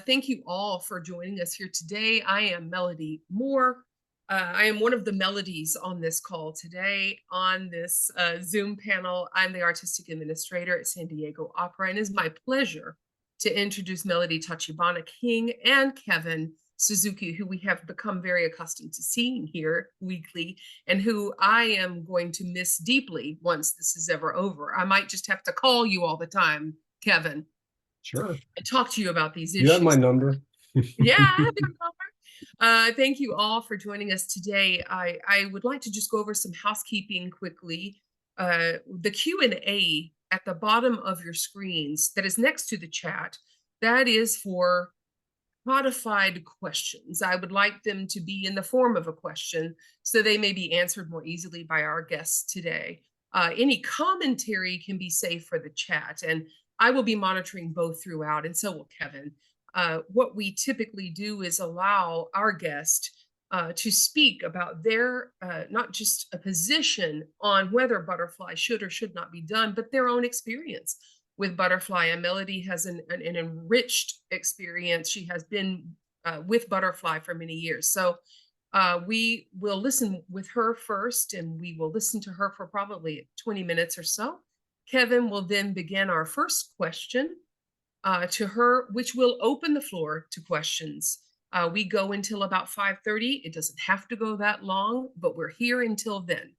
Thank you all for joining us here today. I am Melody Moore. I am one of the melodies on this call today on this Zoom panel. I'm the artistic administrator at San Diego Opera, and it is my pleasure to introduce Melody Tachibana King and Kevin Suzuki, who we have become very accustomed to seeing here weekly, and who I am going to miss deeply once this is ever over. I might just have to call you all the time, Kevin. Sure. And talk to you about these issues. You have my number. Yeah, I have your number. Thank you all for joining us today. I would like to just go over some housekeeping quickly. The Q&A at the bottom of your screens that is next to the chat, that is for modified questions. I would like them to be in the form of a question so they may be answered more easily by our guests today. Any commentary can be saved for the chat, and I will be monitoring both throughout, and so will Kevin. What we typically do is allow our guest to speak about their, not just a position on whether butterfly should or should not be done, but their own experience with butterfly. And Melody has an enriched experience. She has been with butterfly for many years. So we will listen with her first, and we will listen to her for probably 20 minutes or so. Kevin will then begin our first question to her, which will open the floor to questions. We go until about 5:30. It doesn't have to go that long, but we're here until then.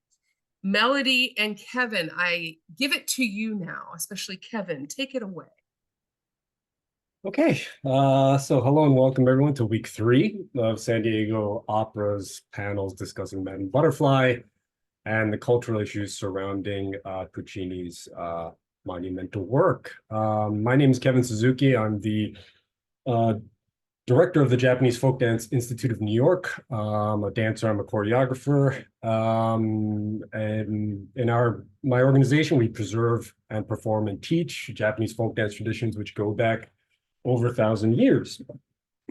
Melody and Kevin, I give it to you now, especially Kevin. Take it away. Okay, so hello and welcome everyone to week 3 of San Diego Opera's panels discussing Madame Butterfly and the cultural issues surrounding Puccini's monumental work. My name is Kevin Suzuki. I'm the director of the Japanese Folk Dance Institute of New York. I'm a dancer, I'm a choreographer. And in my organization, we preserve and perform and teach Japanese folk dance traditions, which go back over 1,000 years.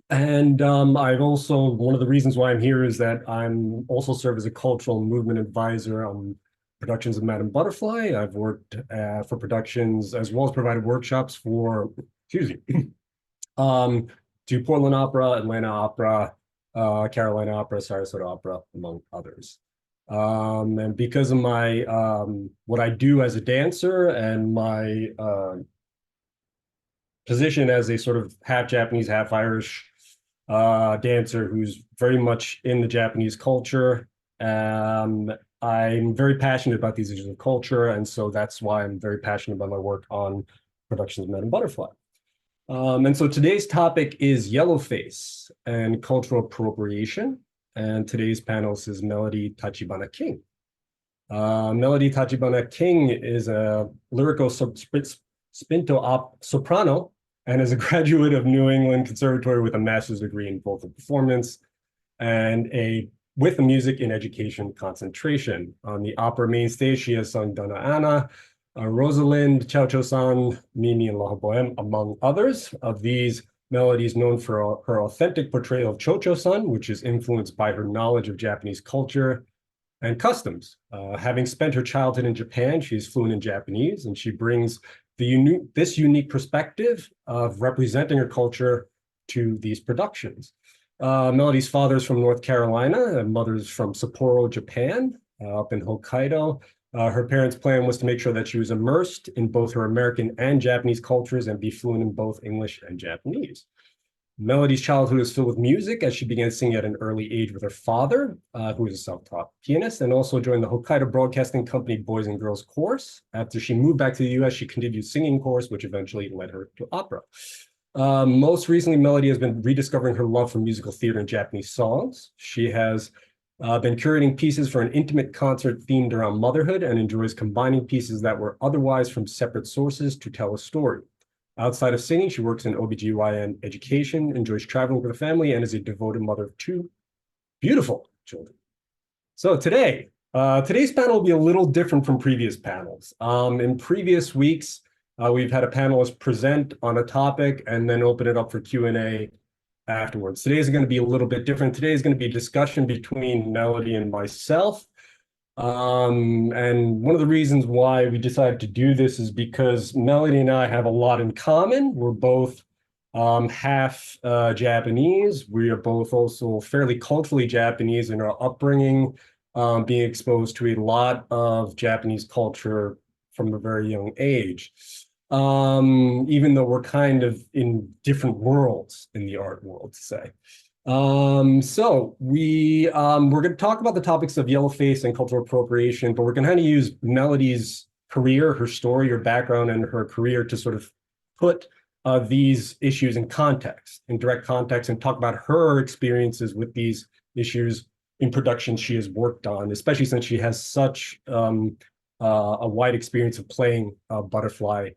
And I've also, one of the reasons why I'm here is that I'm also serve as a cultural movement advisor on productions of Madame Butterfly. I've worked for productions as well as provided workshops for, to Portland Opera, Atlanta Opera, Carolina Opera, Sarasota Opera, among others. And because of my, what I do as a dancer and my position as a sort of half Japanese, half Irish dancer who's very much in the Japanese culture. I'm very passionate about these issues of culture, and so that's why I'm very passionate about my work on productions of Madame Butterfly. And so today's topic is Yellowface and cultural appropriation, and today's panelist is Melody Tachibana King. Melody Tachibana King is a lyrico spinto soprano and is a graduate of New England Conservatory with a master's degree in vocal performance and with a music in education concentration. On the opera main stage, she has sung Donna Anna, Rosalind, Chow Chow San, Mimi, and La Boheme, among others. Of these, Melody is known for her authentic portrayal of Cho Cho San, which is influenced by her knowledge of Japanese culture and customs. Having spent her childhood in Japan, she is fluent in Japanese, and she brings this unique perspective of representing her culture to these productions. Melody's father is from North Carolina, and mother's from Sapporo, Japan, up in Hokkaido. Her parents' plan was to make sure that she was immersed in both her American and Japanese cultures and be fluent in both English and Japanese. Melody's childhood was filled with music as she began singing at an early age with her father, who was a self-taught pianist, and also joined the Hokkaido Broadcasting Company Boys and Girls Chorus. After she moved back to the US, she continued singing chorus, which eventually led her to opera. Most recently, Melody has been rediscovering her love for musical theater and Japanese songs. She has been curating pieces for an intimate concert themed around motherhood and enjoys combining pieces that were otherwise from separate sources to tell a story. Outside of singing, she works in OBGYN education, enjoys traveling with her family, and is a devoted mother of 2 beautiful children. So today's panel will be a little different from previous panels. In previous weeks, we've had a panelist present on a topic and then open it up for Q&A afterwards. Today is going to be a little bit different. Today is going to be a discussion between Melody and myself. And one of the reasons why we decided to do this is because Melody and I have a lot in common. We're both half Japanese. We are both also fairly culturally Japanese in our upbringing, being exposed to a lot of Japanese culture from a very young age. Even though we're kind of in different worlds in the art world, to say. So we're going to talk about the topics of yellowface and cultural appropriation, but we're going to kind of use Melody's career, her story, her background, and her career to sort of put these issues in direct context, and talk about her experiences with these issues in productions she has worked on, especially since she has such a wide experience of playing Butterfly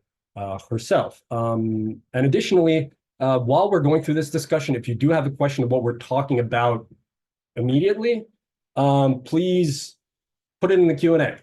herself. And additionally, while we're going through this discussion, if you do have a question of what we're talking about immediately, please put it in the Q&A,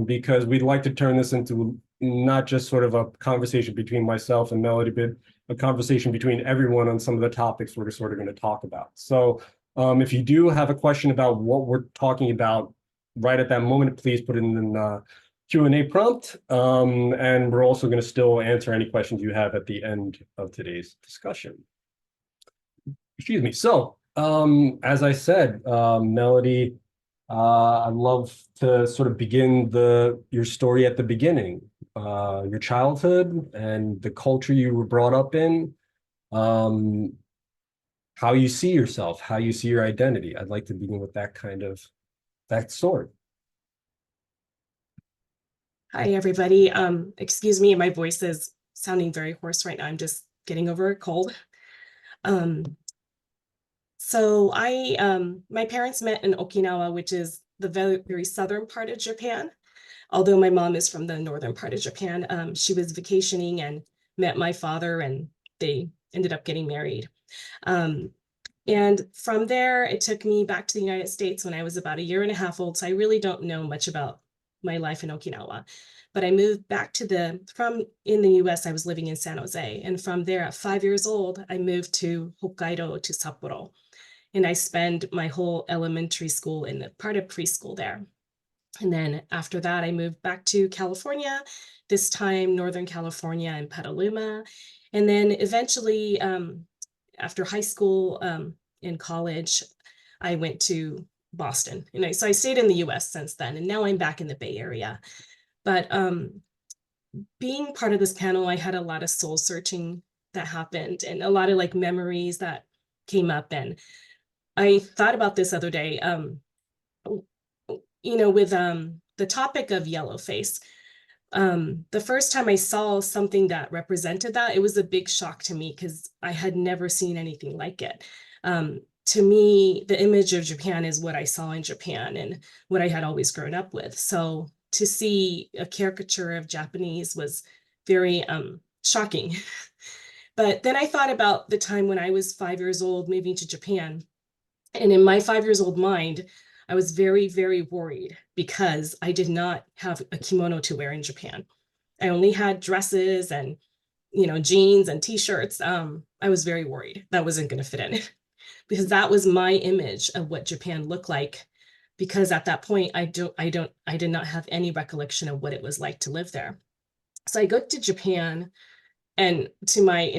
because we'd like to turn this into not just sort of a conversation between myself and Melody, but a conversation between everyone on some of the topics we're sort of going to talk about. So if you do have a question about what we're talking about right at that moment, please put it in the Q&A prompt. And we're also going to still answer any questions you have at the end of today's discussion. Excuse me. So as I said, Melody, I'd love to sort of begin your story at the beginning, your childhood and the culture you were brought up in, how you see yourself, how you see your identity. I'd like to begin with that story. Hi, everybody. Excuse me, my voice is sounding very hoarse right now. I'm just getting over a cold. So my parents met in Okinawa, which is the very, very southern part of Japan. Although my mom is from the northern part of Japan, she was vacationing and met my father, and they ended up getting married. And from there, it took me back to the United States when I was about 1.5 years old. So I really don't know much about my life in Okinawa. But I moved back in the US, I was living in San Jose. And from there at 5 years old, I moved to Hokkaido, to Sapporo. And I spent my whole elementary school and part of preschool there. And then after that, I moved back to California, this time Northern California and Petaluma. And then eventually, after high school and college, I went to Boston. And so I stayed in the US since then, and now I'm back in the Bay Area. But being part of this panel, I had a lot of soul searching that happened, and a lot of like memories that came up. And I thought about this other day, with the topic of yellowface. The first time I saw something that represented that, it was a big shock to me because I had never seen anything like it. To me, the image of Japan is what I saw in Japan and what I had always grown up with. So to see a caricature of Japanese was very shocking. But then I thought about the time when I was 5 years old moving to Japan. And in my 5 years old mind, I was very, very worried because I did not have a kimono to wear in Japan. I only had dresses and, jeans and t-shirts. I was very worried that wasn't going to fit in because that was my image of what Japan looked like. Because at that point, I did not have any recollection of what it was like to live there. So I go to Japan, and to my,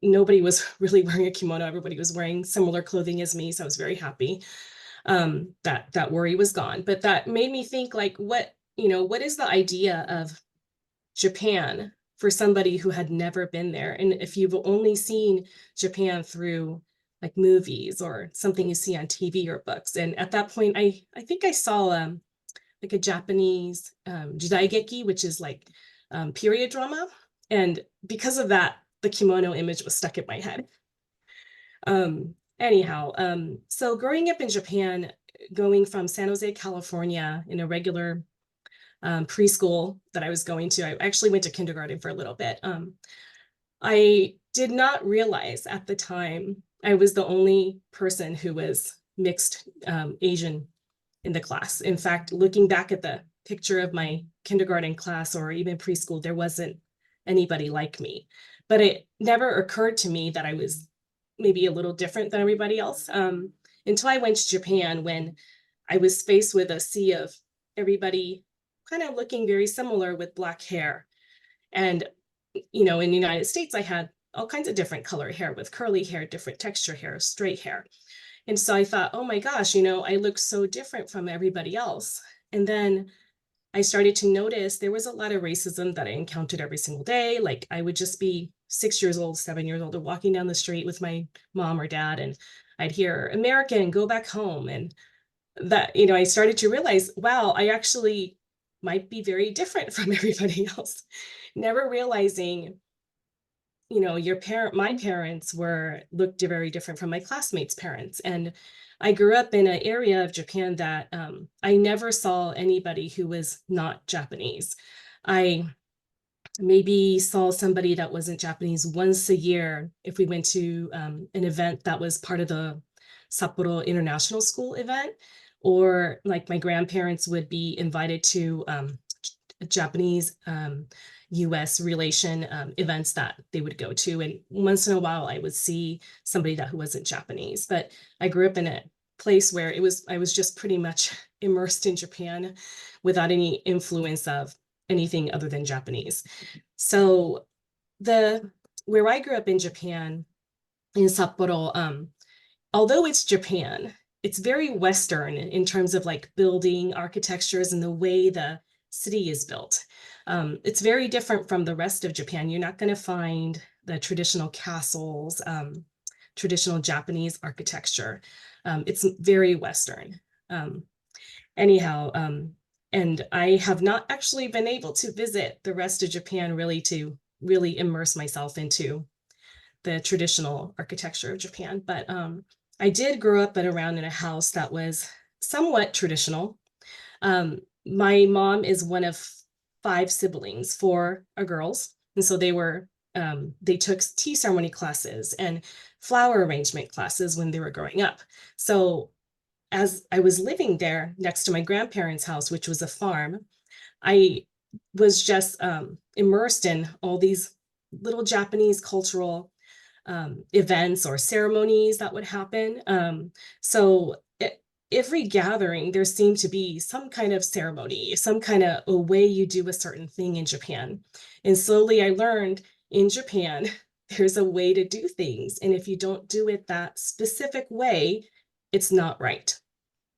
nobody was really wearing a kimono. Everybody was wearing similar clothing as me. So I was very happy. That worry was gone. But that made me think, like, what is the idea of Japan for somebody who had never been there? And if you've only seen Japan through like movies or something you see on TV or books. And at that point, I think I saw like a Japanese jidaigeki, which is like period drama. And because of that, the kimono image was stuck in my head. So growing up in Japan, going from San Jose, California, in a regular preschool that I was going to, I actually went to kindergarten for a little bit. I did not realize at the time I was the only person who was mixed Asian in the class. In fact, looking back at the picture of my kindergarten class or even preschool, there wasn't anybody like me. But it never occurred to me that I was maybe a little different than everybody else until I went to Japan, when I was faced with a sea of everybody kind of looking very similar with black hair. And, in the United States, I had all kinds of different color hair with curly hair, different texture hair, straight hair. And so I thought, oh my gosh, I look so different from everybody else. And then I started to notice there was a lot of racism that I encountered every single day. Like I would just be 6 years old, 7 years old, and walking down the street with my mom or dad, and I'd hear American, go back home. And that, I started to realize, wow, I actually might be very different from everybody else. Never realizing, my parents looked very different from my classmates' parents. And I grew up in an area of Japan that I never saw anybody who was not Japanese. I maybe saw somebody that wasn't Japanese once a year if we went to an event that was part of the Sapporo International School event, or like my grandparents would be invited to Japanese US relation events that they would go to. And once in a while, I would see somebody who wasn't Japanese. But I grew up in a place where I was just pretty much immersed in Japan without any influence of anything other than Japanese. So where I grew up in Japan, in Sapporo, although it's Japan, it's very Western in terms of like building architectures and the way the city is built. It's very different from the rest of Japan. You're not going to find the traditional castles, traditional Japanese architecture. It's very Western. Anyhow, and I have not actually been able to visit the rest of Japan to really immerse myself into the traditional architecture of Japan. But I did grow up around in a house that was somewhat traditional. My mom is one of 5 siblings, 4 are girls. And so they took tea ceremony classes and flower arrangement classes when they were growing up. So as I was living there next to my grandparents' house, which was a farm, I was just immersed in all these little Japanese cultural events or ceremonies that would happen. So every gathering, there seemed to be some kind of ceremony, some kind of a way you do a certain thing in Japan. And slowly I learned in Japan, there's a way to do things. And if you don't do it that specific way, it's not right.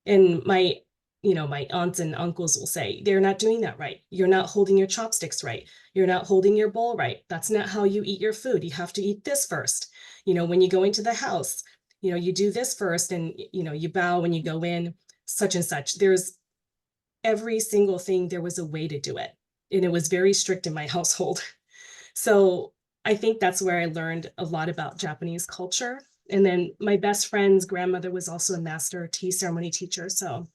And my aunts and uncles will say, they're not doing that right. You're not holding your chopsticks right. You're not holding your bowl right. That's not how you eat your food. You have to eat this first. When you go into the house, you do this first, and, you bow when you go in, such and such. There's every single thing, there was a way to do it. And it was very strict in my household. So I think that's where I learned a lot about Japanese culture. And then my best friend's grandmother was also a master tea ceremony teacher. So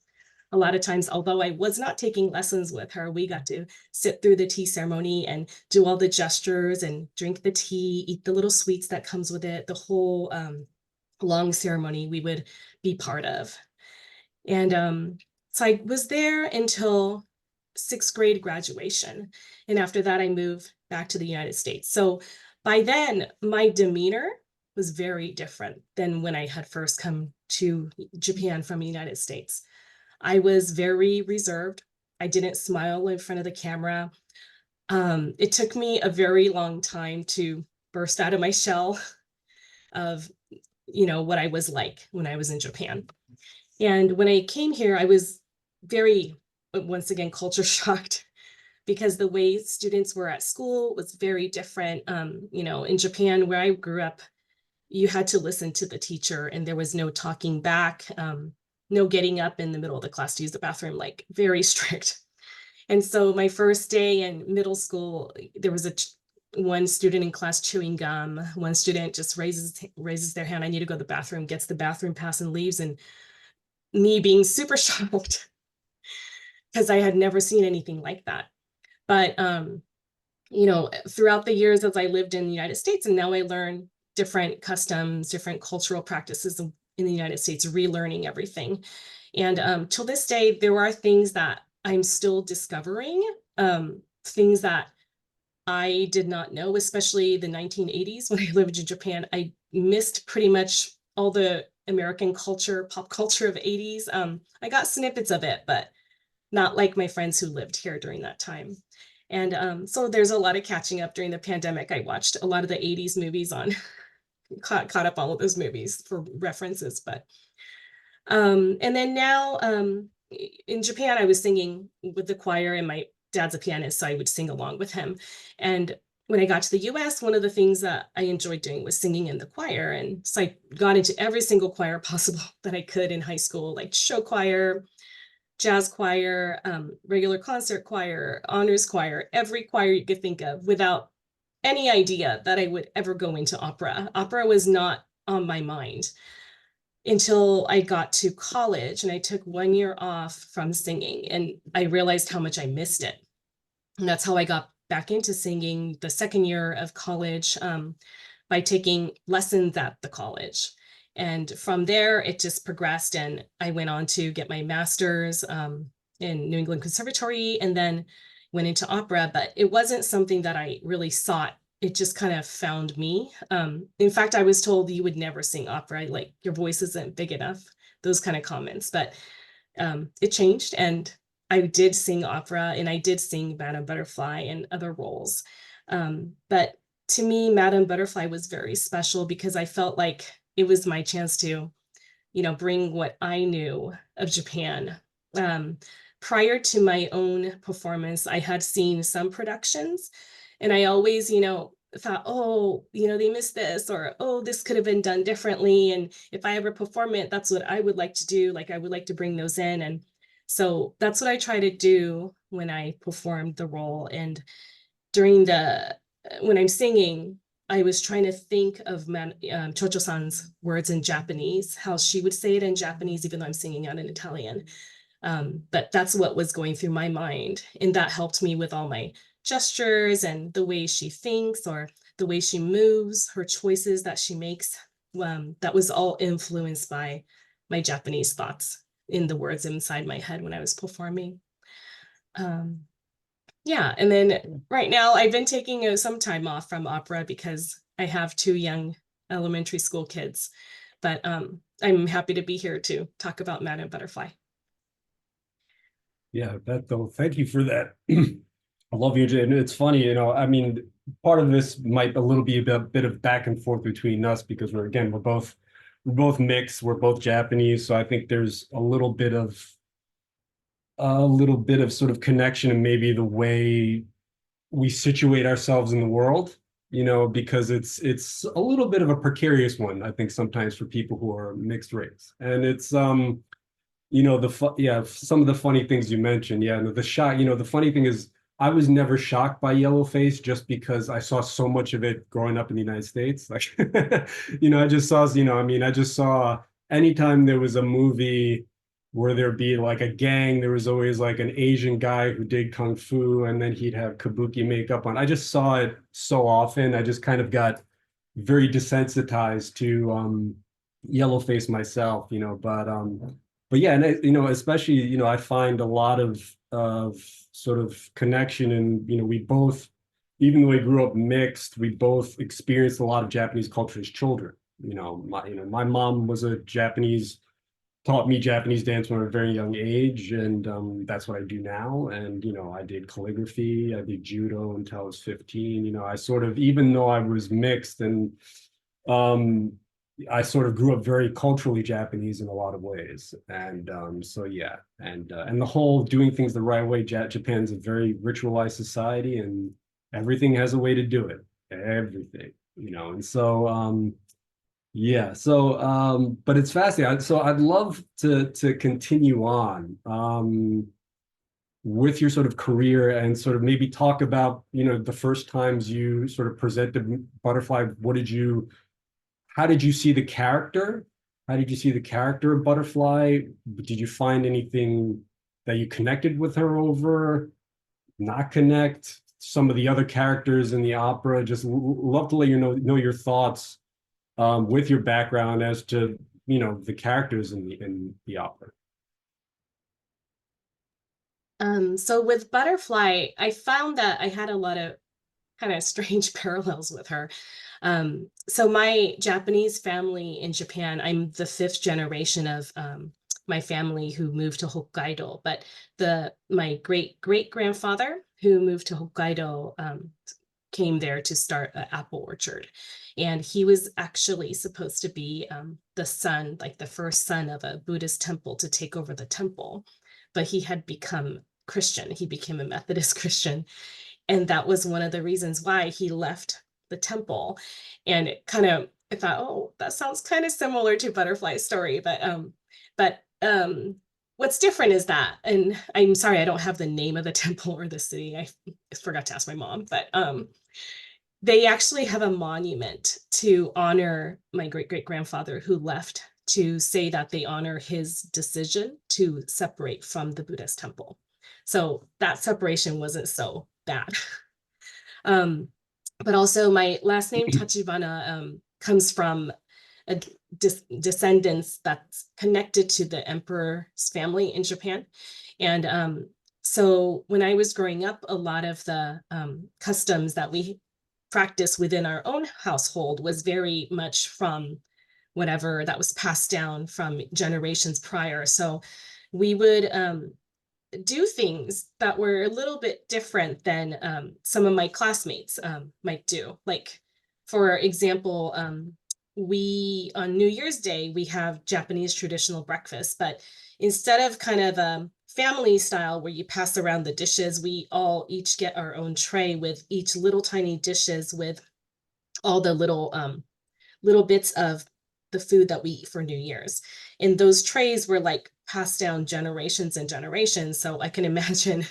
a lot of times, although I was not taking lessons with her, we got to sit through the tea ceremony and do all the gestures and drink the tea, eat the little sweets that comes with it. The whole long ceremony we would be part of. And so I was there until 6th grade graduation. And after that, I moved back to the United States. So by then, my demeanor was very different than when I had first come to Japan from the United States. I was very reserved. I didn't smile in front of the camera. It took me a very long time to burst out of my shell of, what I was like when I was in Japan. And when I came here, I was very, once again, culture shocked, because the way students were at school was very different. In Japan, where I grew up, you had to listen to the teacher, and there was no talking back, no getting up in the middle of the class to use the bathroom, like very strict. And so my first day in middle school, there was one student in class chewing gum. One student just raises their hand, I need to go to the bathroom, gets the bathroom pass and leaves. And me being super shocked because I had never seen anything like that. But, throughout the years as I lived in the United States, and now I learn different customs, different cultural practices in the United States, relearning everything. And till this day, there are things that I'm still discovering, things that I did not know, especially the 1980s when I lived in Japan. I missed pretty much all the American culture, pop culture of 80s. I got snippets of it, but not like my friends who lived here during that time. And so there's a lot of catching up during the pandemic. I watched a lot of the 80s movies on, caught up all of those movies for references. But and then now in Japan, I was singing with the choir, and my dad's a pianist, so I would sing along with him. And when I got to the US, one of the things that I enjoyed doing was singing in the choir. And so I got into every single choir possible that I could in high school, like show choir, jazz choir, regular concert choir, honors choir, every choir you could think of, without any idea that I would ever go into opera. Opera was not on my mind until I got to college, and I took 1 year off from singing, and I realized how much I missed it. And that's how I got back into singing the second year of college, by taking lessons at the college. And from there, it just progressed, and I went on to get my master's in New England Conservatory, and then went into opera. But it wasn't something that I really sought. It just kind of found me. In fact, I was told you would never sing opera, like your voice isn't big enough, those kind of comments. But it changed, and I did sing opera, and I did sing Madame Butterfly and other roles. But to me, Madame Butterfly was very special because I felt like it was my chance to, bring what I knew of Japan. Prior to my own performance, I had seen some productions, and I always, thought, oh, they missed this, or, oh, this could have been done differently. And if I ever perform it, that's what I would like to do. Like, I would like to bring those in. And so that's what I try to do when I performed the role. And when I'm singing, I was trying to think of Chocho-san's words in Japanese, how she would say it in Japanese, even though I'm singing out in Italian. But that's what was going through my mind. And that helped me with all my gestures and the way she thinks, or the way she moves, her choices that she makes. That was all influenced by my Japanese thoughts in the words inside my head when I was performing. Yeah, and then right now I've been taking some time off from opera because I have 2 young elementary school kids. But I'm happy to be here to talk about Madame Butterfly. Yeah, thank you for that. I love you, and it's funny, I mean, part of this might a little be a bit of back and forth between us because we're both mixed, we're both Japanese, so I think there's a little bit of sort of connection in maybe the way we situate ourselves in the world, because it's a little bit of a precarious one, I think, sometimes for people who are mixed race. And it's some of the funny things you mentioned. Yeah, and the shock, the funny thing is I was never shocked by Yellowface just because I saw so much of it growing up in the United States. Like, I just saw anytime there was a movie where there'd be like a gang, there was always like an Asian guy who did kung fu, and then he'd have kabuki makeup on. I just saw it so often. I just kind of got very desensitized to Yellowface myself, but yeah, and especially, I find a lot of sort of connection, and we both, even though we grew up mixed, we both experienced a lot of Japanese culture as children. My mom was taught me Japanese dance from a very young age, and that's what I do now. And I did calligraphy, I did judo until I was 15. I sort of, even though I was mixed, and I sort of grew up very culturally Japanese in a lot of ways. And so yeah, and the whole doing things the right way. Japan's a very ritualized society, and everything has a way to do it. Everything, and so yeah, so but it's fascinating. So I'd love to continue on with your sort of career, and sort of maybe talk about, the first times you sort of presented Butterfly. How did you see the character? How did you see the character of Butterfly? Did you find anything that you connected with her over? Not connect? Some of the other characters in the opera? Just love to let you know your thoughts with your background as to the characters in the opera. So with Butterfly, I found that I had a lot of kind of strange parallels with her. So my Japanese family in Japan, I'm the 5th generation of my family who moved to Hokkaido, but my great-great-grandfather who moved to Hokkaido came there to start an apple orchard. And he was actually supposed to be the son, like the first son of a Buddhist temple to take over the temple. But he had become Christian. He became a Methodist Christian. And that was one of the reasons why he left the temple. And it kind of, I thought, oh, that sounds kind of similar to Butterfly's story. But what's different is that, and I'm sorry, I don't have the name of the temple or the city. I forgot to ask my mom, but they actually have a monument to honor my great-great-grandfather who left, to say that they honor his decision to separate from the Buddhist temple. So that separation wasn't so bad. But also my last name, Tachibana, comes from a descendants that's connected to the emperor's family in Japan. And so when I was growing up, a lot of the customs that we practice within our own household was very much from whatever that was passed down from generations prior. So we would do things that were a little bit different than some of my classmates might do. Like, for example, we on New Year's Day, we have Japanese traditional breakfast, but instead of kind of family style where you pass around the dishes, we all each get our own tray with each little tiny dishes with all the little bits of the food that we eat for New Year's. And those trays were like passed down generations and generations. So I can imagine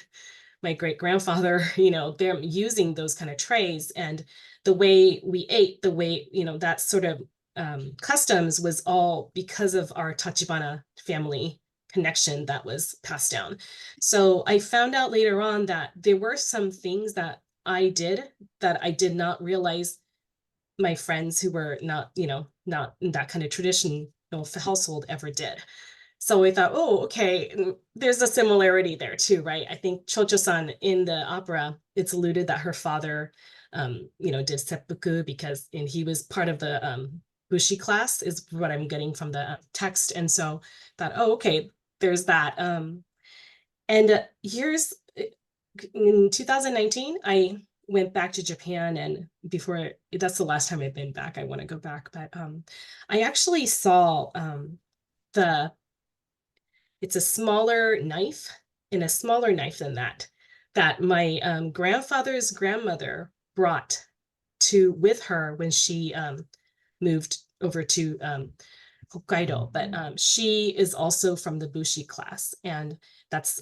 my great-grandfather, them using those kind of trays, and the way we ate, the way, that sort of customs was all because of our Tachibana family connection that was passed down. So I found out later on that there were some things that I did that I did not realize my friends who were not in that kind of traditional household ever did. So I thought, oh, okay, there's a similarity there too, right? I think Chocho-san in the opera, it's alluded that her father, did seppuku and he was part of the Bushi class, is what I'm getting from the text. And so I thought, oh, okay, there's that. And years in 2019, I went back to Japan, and that's the last time I've been back. I want to go back, but I actually saw it's a smaller knife, and a smaller knife than that my grandfather's grandmother brought with her when she moved over to Hokkaido. But she is also from the Bushi class, and that's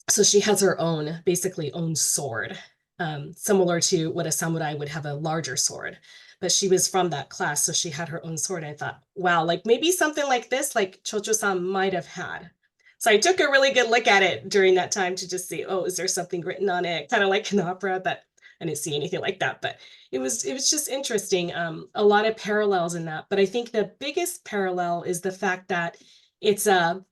so she has her basically own sword, similar to what a samurai would have, a larger sword. But she was from that class, so she had her own sword. I thought, wow, like maybe something like this, like Chocho-san might have had. So I took a really good look at it during that time to just see, oh, is there something written on it? Kind of like an opera, but I didn't see anything like that. But it was just interesting. A lot of parallels in that. But I think the biggest parallel is the fact that it's a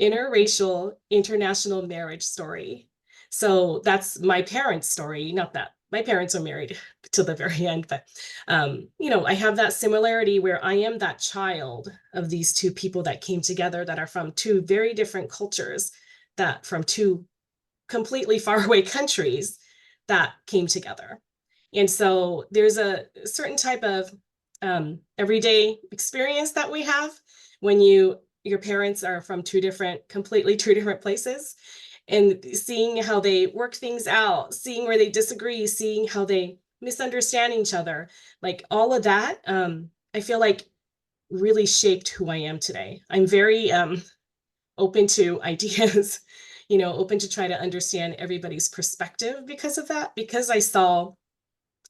interracial international marriage story. So that's my parents' story. Not that my parents are married till the very end, but I have that similarity where I am that child of these two people that came together, that are from two very different cultures, that from two completely faraway countries that came together. And so there's a certain type of everyday experience that we have when your parents are from completely two different places, and seeing how they work things out, seeing where they disagree, seeing how they misunderstand each other, like all of that, I feel like really shaped who I am today. I'm very open to ideas, open to try to understand everybody's perspective because of that, because I saw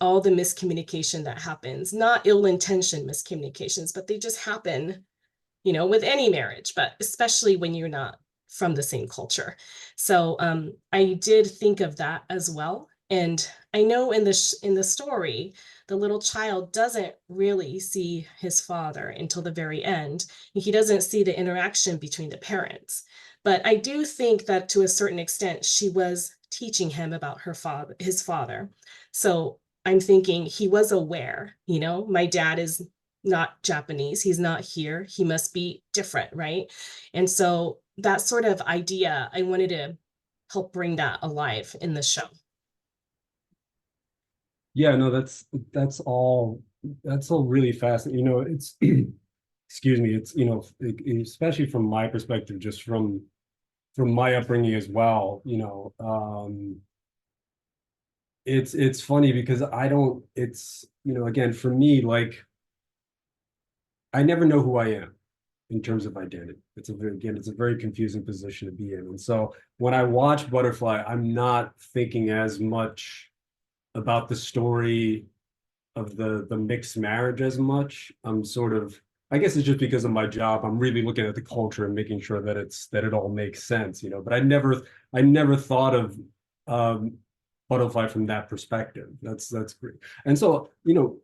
all the miscommunication that happens, not ill-intentioned miscommunications, but they just happen, with any marriage, but especially when you're not from the same culture. So I did think of that as well. And I know in the story, the little child doesn't really see his father until the very end. He doesn't see the interaction between the parents. But I do think that to a certain extent, she was teaching him about his father. So I'm thinking he was aware, my dad is not Japanese. He's not here. He must be different, right? And so that sort of idea, I wanted to help bring that alive in the show. Yeah, no, that's all really fascinating. You know, it's excuse me, it's, you know, especially from my perspective, just from my upbringing as well, you know, it's funny because I don't, it's, you know, again, for me, like, I never know who I am in terms of identity. It's a very confusing position to be in. And so when I watch Butterfly, I'm not thinking as much about the story of the mixed marriage as much. I'm sort of, I guess it's just because of my job, I'm really looking at the culture and making sure that it all makes sense, you know. But I never thought of um Butterfly from that perspective. That's great. And so, you know,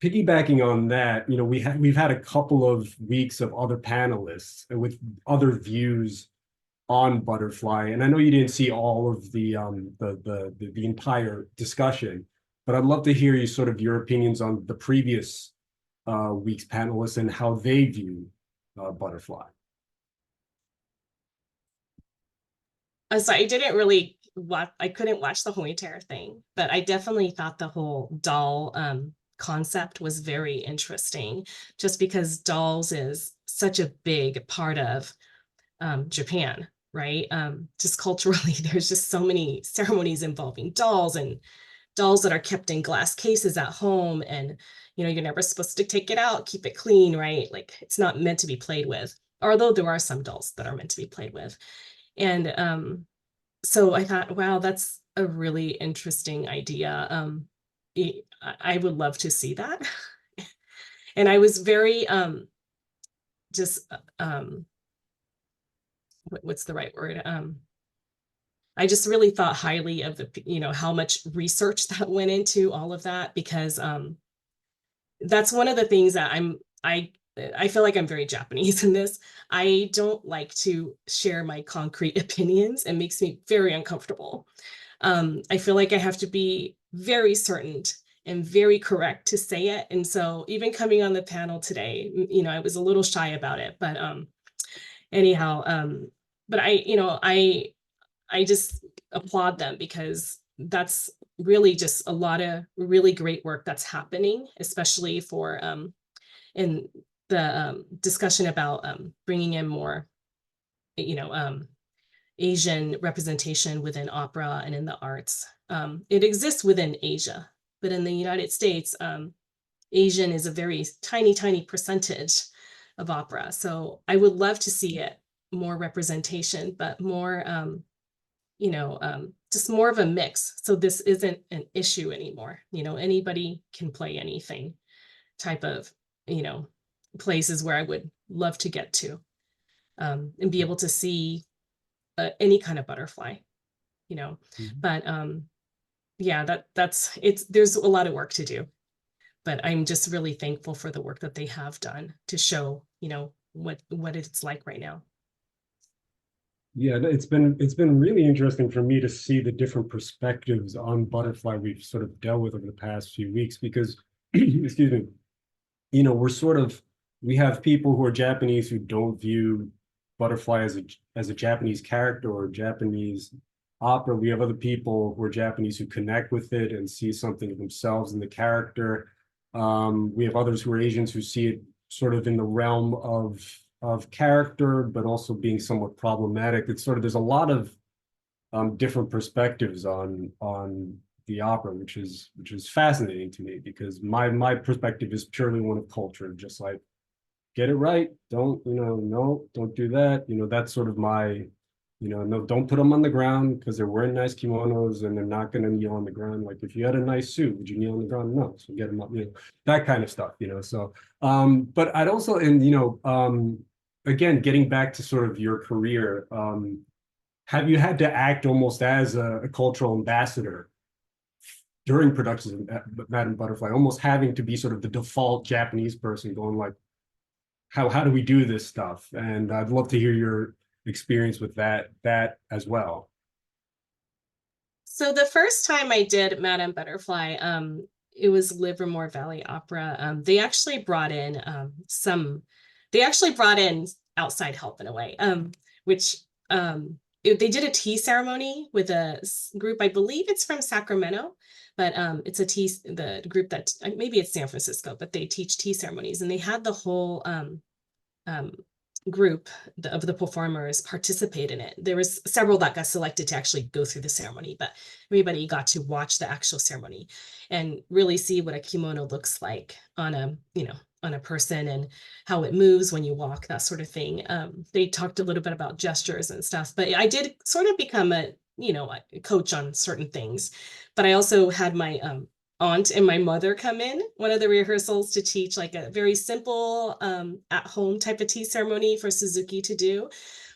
piggybacking on that, you know, we've had a couple of weeks of other panelists with other views on Butterfly, and I know you didn't see all of the entire discussion, but I'd love to hear you sort of your opinions on the previous week's panelists and how they view Butterfly. So I didn't really watch, I couldn't watch the whole entire thing, but I definitely thought the whole doll concept was very interesting, just because dolls is such a big part of Japan, right? Just culturally, there's just so many ceremonies involving dolls, and dolls that are kept in glass cases at home, and you know, you're never supposed to take it out, keep it clean, right? Like it's not meant to be played with, although there are some dolls that are meant to be played with. And so I thought, wow, that's a really interesting idea. I would love to see that. And I was very just what's the right word? I just really thought highly of the, you know, how much research that went into all of that, because that's one of the things that I feel like I'm very Japanese in this. I don't like to share my concrete opinions. It makes me very uncomfortable. I feel like I have to be very certain and very correct to say it. And so even coming on the panel today, you know, I was a little shy about it, but anyhow, but I just applaud them, because that's really just a lot of really great work that's happening, especially for in the discussion about bringing in more, you know, Asian representation within opera and in the arts. It exists within Asia, but in the United States, Asian is a very tiny, tiny percentage of opera. So I would love to see it more representation, but more, you know, just more of a mix. So this isn't an issue anymore. You know, anybody can play anything type of, you know, places where I would love to get to, and be able to see any kind of butterfly, you know. Mhm. But yeah, there's a lot of work to do, but I'm just really thankful for the work that they have done to show, you know, what it's like right now. Yeah, it's been really interesting for me to see the different perspectives on Butterfly we've sort of dealt with over the past few weeks because, excuse me, you know, we have people who are Japanese who don't view Butterfly as a Japanese character or Japanese opera. We have other people who are Japanese who connect with it and see something of themselves in the character. We have others who are Asians who see it sort of in the realm of character, but also being somewhat problematic. It's sort of there's a lot of different perspectives on the opera, which is fascinating to me because my perspective is purely one of culture, just like get it right, don't, you know, no, don't do that, you know, that's sort of my, you know, no, don't put them on the ground because they're wearing nice kimonos and they're not going to kneel on the ground. Like if you had a nice suit, would you kneel on the ground? No, so get them up, you know, that kind of stuff, you know. So but I'd also, and you know, again, getting back to sort of your career, have you had to act almost as a cultural ambassador during productions of Madame Butterfly, almost having to be sort of the default Japanese person going like, how do we do this stuff? And I'd love to hear your experience with that as well. So the first time I did Madame Butterfly, it was Livermore Valley Opera. They actually brought in outside help in a way, which they did a tea ceremony with a group, I believe it's from Sacramento, but it's the group that, maybe it's San Francisco, but they teach tea ceremonies, and they had the whole group of the performers participate in it. There was several that got selected to actually go through the ceremony, but everybody got to watch the actual ceremony and really see what a kimono looks like on a person, and how it moves when you walk, that sort of thing. They talked a little bit about gestures and stuff, but I did sort of become a coach on certain things. But I also had my aunt and my mother come in one of the rehearsals to teach like a very simple at home type of tea ceremony for Suzuki to do,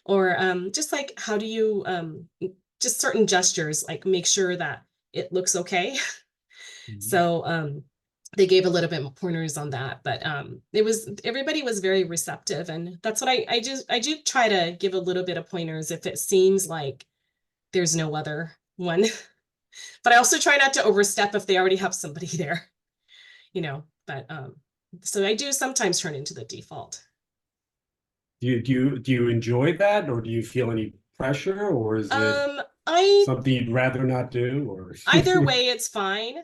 or just like how do you just certain gestures, like make sure that it looks okay. So they gave a little bit more pointers on that, but everybody was very receptive, and that's what I do try to give a little bit of pointers if it seems like there's no other one. But I also try not to overstep if they already have somebody there, but so I do sometimes turn into the default. Do you enjoy that, or do you feel any pressure, or is it something you'd rather not do, or either way it's fine.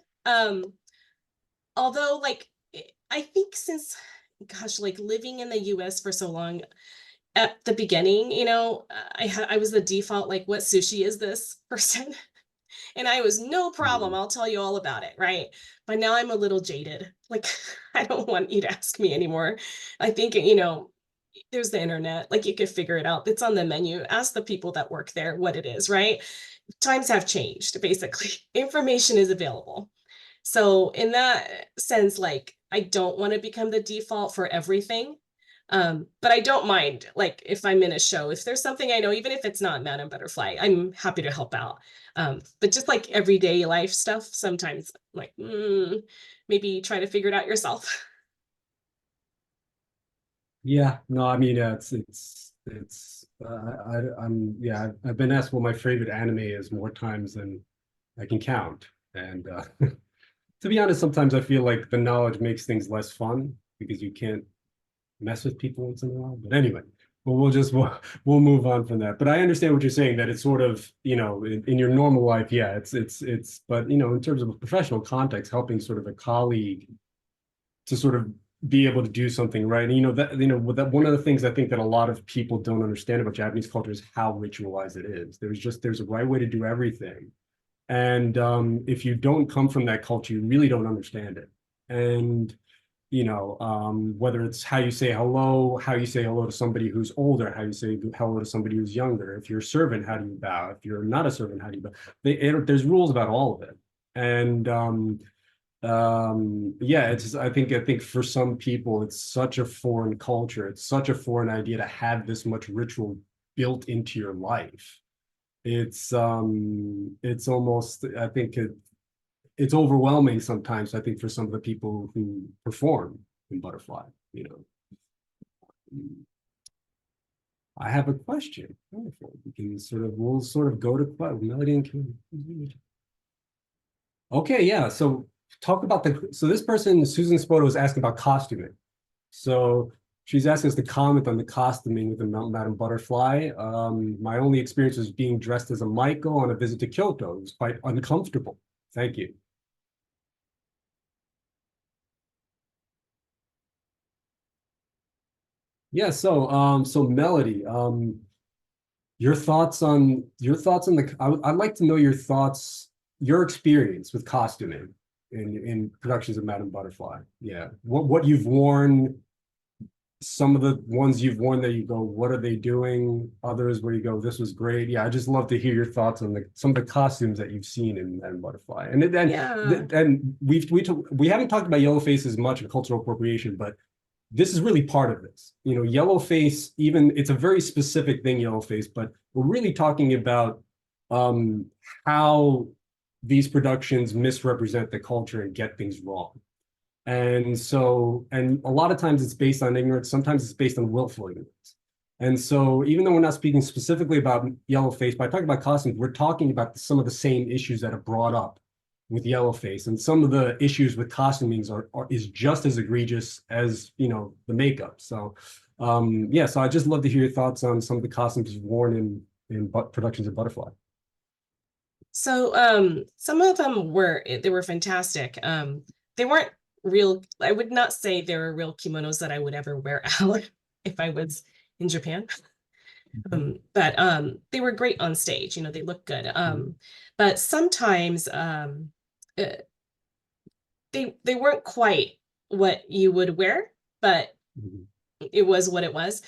Although, like, I think since, gosh, like living in the US for so long, at the beginning, I was the default, like, what sushi is this person? And I was no problem. I'll tell you all about it, right? But now I'm a little jaded. Like, I don't want you to ask me anymore. I think, there's the internet, like you could figure it out. It's on the menu. Ask the people that work there what it is, right? Times have changed, basically. Information is available. So in that sense, like, I don't want to become the default for everything. But I don't mind, like, if I'm in a show, if there's something I know, even if it's not Madame Butterfly, I'm happy to help out. But just like everyday life stuff, sometimes like, maybe try to figure it out yourself. Yeah, no, I mean, I've been asked what my favorite anime is more times than I can count. And to be honest, sometimes I feel like the knowledge makes things less fun because you can't mess with people once in a while. But anyway, we'll move on from that. But I understand what you're saying, that it's sort of, in your normal life, yeah, but in terms of a professional context, helping sort of a colleague to sort of be able to do something right. And that one of the things I think that a lot of people don't understand about Japanese culture is how ritualized it is. There's a right way to do everything. And if you don't come from that culture, you really don't understand it. And whether it's how you say hello to somebody who's older, how you say hello to somebody who's younger. If you're a servant, how do you bow? If you're not a servant, how do you bow? There's rules about all of it. And I think for some people it's such a foreign culture, it's such a foreign idea to have this much ritual built into your life. It's almost, I think it's overwhelming sometimes, I think, for some of the people who perform in Butterfly. I have a question. Wonderful. We'll sort of go to Melody and Kim. Okay, yeah. So talk about this person, Susan Spoto, is asking about costuming. So she's asking us to comment on the costuming with the Madame Butterfly. My only experience was being dressed as a Maiko on a visit to Kyoto. It was quite uncomfortable. Thank you. Yeah, so Melody, your thoughts on I'd like to know your experience with costuming in productions of Madame Butterfly. Yeah. What you've worn, some of the ones you've worn that you go, what are they doing? Others where you go, this was great. Yeah, I just love to hear your thoughts on some of the costumes that you've seen in Madame Butterfly. And we haven't talked about Yellowface as much of cultural appropriation, but this is really part of this. Yellowface, it's a very specific thing, Yellowface, but we're really talking about how these productions misrepresent the culture and get things wrong. And a lot of times it's based on ignorance, sometimes it's based on willful ignorance. And so even though we're not speaking specifically about Yellowface, by talking about costumes, we're talking about some of the same issues that are brought up with Yellowface, and some of the issues with costumings is just as egregious as, you know, the makeup. So yeah, so I just love to hear your thoughts on some of the costumes you've worn in productions of Butterfly. So some of them were fantastic. They weren't real, I would not say they were real kimonos that I would ever wear out if I was in Japan. But they were great on stage, you know, they look good. But sometimes uh, they weren't quite what you would wear, but it was what it was.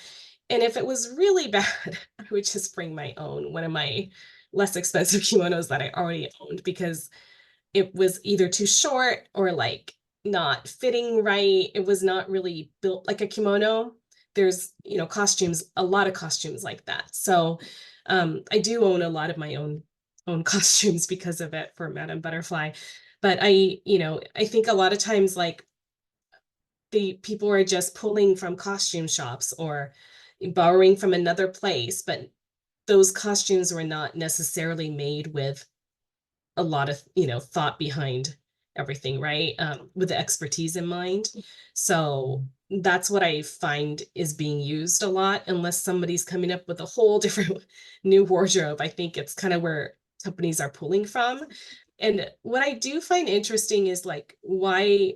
And if it was really bad, I would just bring my own, one of my less expensive kimonos that I already owned, because it was either too short or like not fitting right. It was not really built like a kimono. There's, you know, costumes, a lot of costumes like that. So I do own a lot of my own costumes because of it for Madame Butterfly. But you know, I think a lot of times like the people are just pulling from costume shops or borrowing from another place, but those costumes were not necessarily made with a lot of, you know, thought behind everything, right? With the expertise in mind. So that's what I find is being used a lot, unless somebody's coming up with a whole different new wardrobe. I think it's kind of where companies are pulling from. And what I do find interesting is like why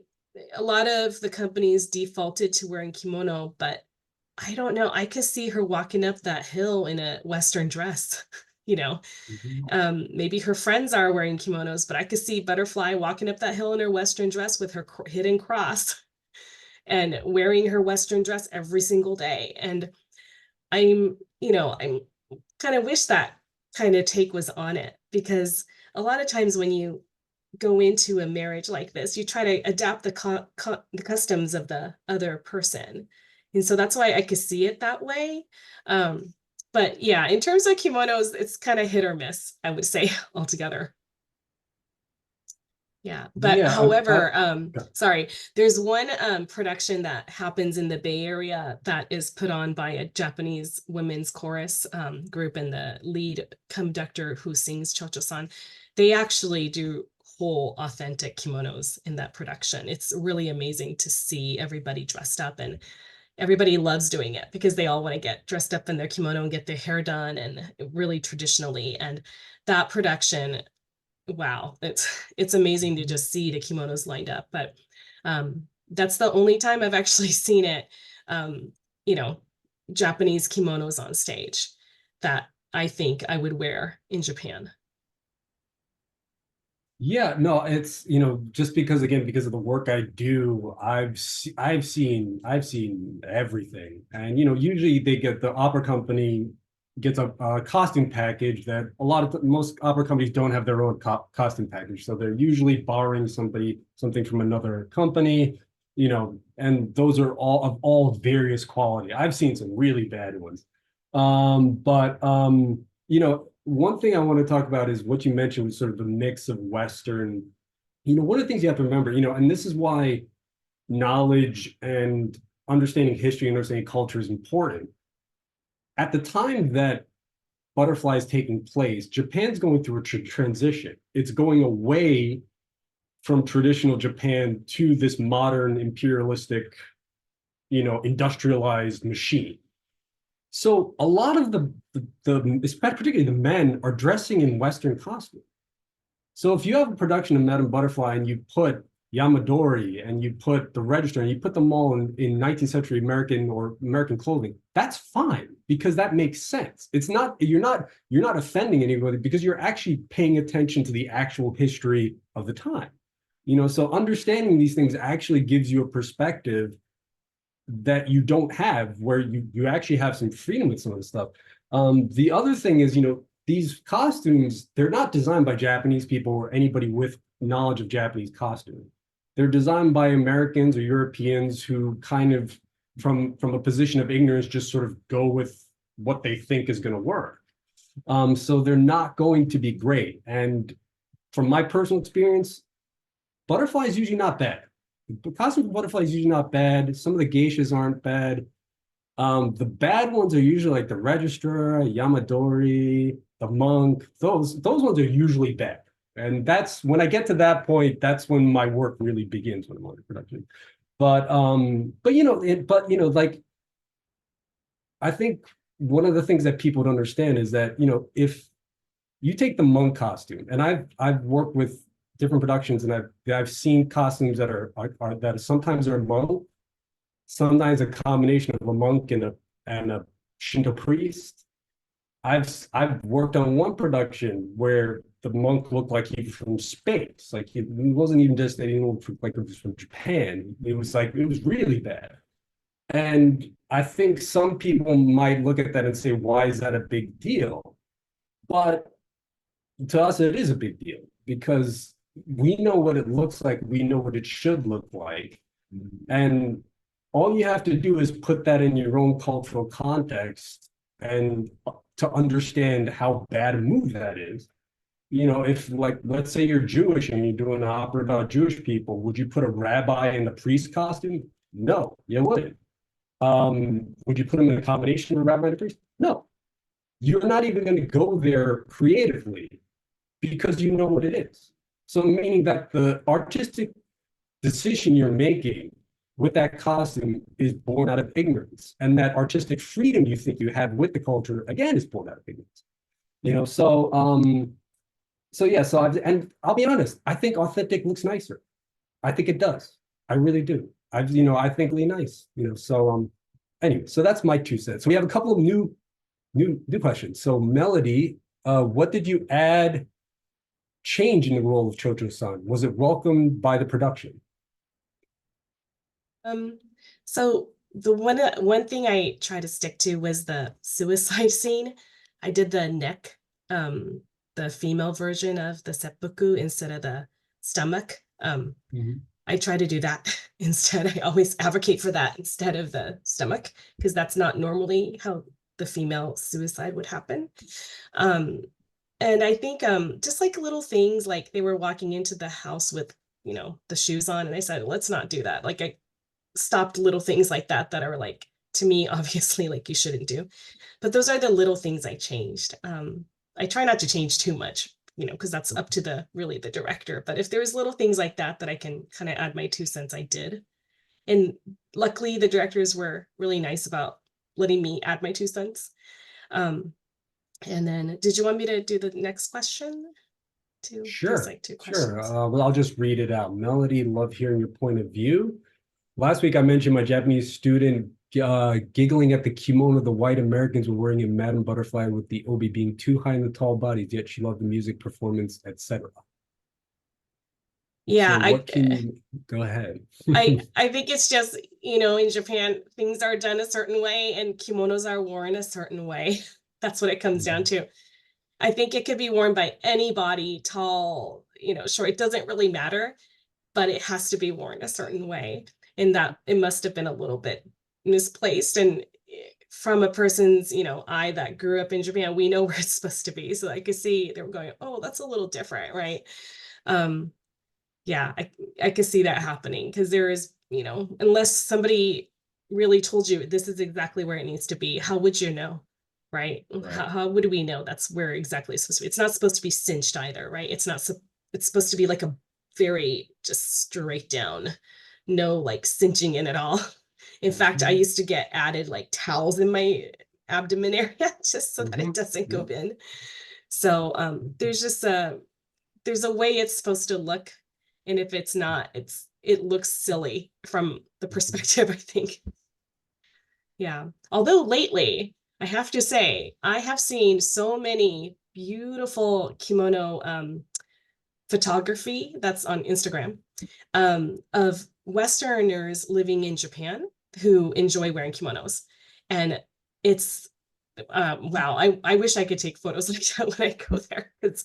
a lot of the companies defaulted to wearing kimono, but I don't know. I could see her walking up that hill in a Western dress, you know. Maybe her friends are wearing kimonos, but I could see Butterfly walking up that hill in her Western dress with her hidden cross and wearing her Western dress every single day. And you know, I'm kind of wish that kind of take was on it, because a lot of times when you go into a marriage like this, you try to adapt the customs of the other person. And so that's why I could see it that way. But yeah, in terms of kimonos, it's kind of hit or miss, I would say altogether. Yeah, but Yeah, however, sorry, there's one production that happens in the Bay Area that is put on by a Japanese women's chorus group, and the lead conductor who sings Chocho-san, they actually do whole authentic kimonos in that production. It's really amazing to see everybody dressed up, and everybody loves doing it because they all want to get dressed up in their kimono and get their hair done and really traditionally. And that production, wow, it's amazing to just see the kimonos lined up. But that's the only time I've actually seen it, you know, Japanese kimonos on stage that I think I would wear in Japan. Yeah, no, it's, you know, just because, again, because of the work I do, I've seen everything. And, you know, usually they get, the opera company gets a costume package that most opera companies don't have their own costume package. So they're usually borrowing something from another company, you know, and those are all of all various quality. I've seen some really bad ones. But you know, one thing I want to talk about is what you mentioned was sort of the mix of Western. You know, one of the things you have to remember, you know, and this is why knowledge and understanding history and understanding culture is important. At the time that Butterfly is taking place, Japan's going through a transition. It's going away from traditional Japan to this modern imperialistic, you know, industrialized machine. So a lot of particularly the men are dressing in Western costume. So if you have a production of Madame Butterfly and you put Yamadori and you put the Register and you put them all in 19th century American or American clothing, that's fine because that makes sense. It's not, you're not offending anybody because you're actually paying attention to the actual history of the time. You know, so understanding these things actually gives you a perspective that you don't have, where you actually have some freedom with some of the stuff. The other thing is, you know, these costumes, they're not designed by Japanese people or anybody with knowledge of Japanese costume. They're designed by Americans or Europeans who kind of, from a position of ignorance, just sort of go with what they think is going to work. So they're not going to be great. And from my personal experience, Butterfly is usually not bad. The costume for Butterfly is usually not bad. Some of the geishas aren't bad. The bad ones are usually like the Registrar, Yamadori, the Monk. Those ones are usually bad. And that's when I get to that point, that's when my work really begins when I'm on production. But like I think one of the things that people don't understand is that, if you take the monk costume, and I've worked with different productions, and I've seen costumes that that sometimes are monk, sometimes a combination of a monk and a Shinto priest. I've worked on one production where the monk looked like he was from space. Like he wasn't even just that he looked like he was from Japan. It was really bad. And I think some people might look at that and say, why is that a big deal? But to us, it is a big deal because we know what it looks like. We know what it should look like. And all you have to do is put that in your own cultural context and to understand how bad a move that is. If, like, let's say you're Jewish and you're doing an opera about Jewish people, would you put a rabbi in the priest costume? No, you wouldn't. Would you put them in a combination of a rabbi and a priest? No. You're not even going to go there creatively because you know what it is. So meaning that the artistic decision you're making with that costume is born out of ignorance. And that artistic freedom you think you have with the culture, again, is born out of ignorance. And I'll be honest, I think authentic looks nicer. I think it does. I really do. I think really nice, anyway, so that's my 2 cents. We have a couple of new questions. So Melody, what did you add change in the role of Chocho-san? Was it welcomed by the production? So the one thing I try to stick to was the suicide scene. I did the neck, the female version of the seppuku instead of the stomach. I try to do that instead. I always advocate for that instead of the stomach, because that's not normally how the female suicide would happen. And I think just like little things, like they were walking into the house with, the shoes on, and I said, let's not do that. Like I stopped little things like that are like, to me, obviously, like you shouldn't do. But those are the little things I changed. I try not to change too much, because that's up to the director. But if there's little things like that I can kind of add my 2 cents, I did. And luckily the directors were really nice about letting me add my 2 cents. And then did you want me to do the next question? Sure. Like 2 questions. Sure. Well, I'll just read it out. Melody, love hearing your point of view. Last week I mentioned my Japanese student giggling at the kimono the white Americans were wearing in Madame Butterfly, with the obi being too high in the tall bodies, yet she loved the music, performance, etc. Yeah, so go ahead. I think it's just, in Japan, things are done a certain way and kimonos are worn a certain way. That's what it comes down to. I think it could be worn by anybody, tall, short, it doesn't really matter, but it has to be worn a certain way. And that it must have been a little bit misplaced. And from a person's, eye that grew up in Japan, we know where it's supposed to be. So I could see they were going, oh, that's a little different, right? Yeah, I could see that happening, because there is, unless somebody really told you this is exactly where it needs to be, how would you know? Right? How would we know that's where exactly it's supposed to be? It's not supposed to be cinched either, right? It's supposed to be like a very just straight down, no like cinching in at all. In fact, I used to get added like towels in my abdomen area just so that it doesn't go in. So there's a way it's supposed to look. And if it's not, it looks silly from the perspective, I think. Yeah. Although lately, I have to say, I have seen so many beautiful kimono photography that's on Instagram of Westerners living in Japan who enjoy wearing kimonos. And it's, wow, I wish I could take photos like that when I go there, because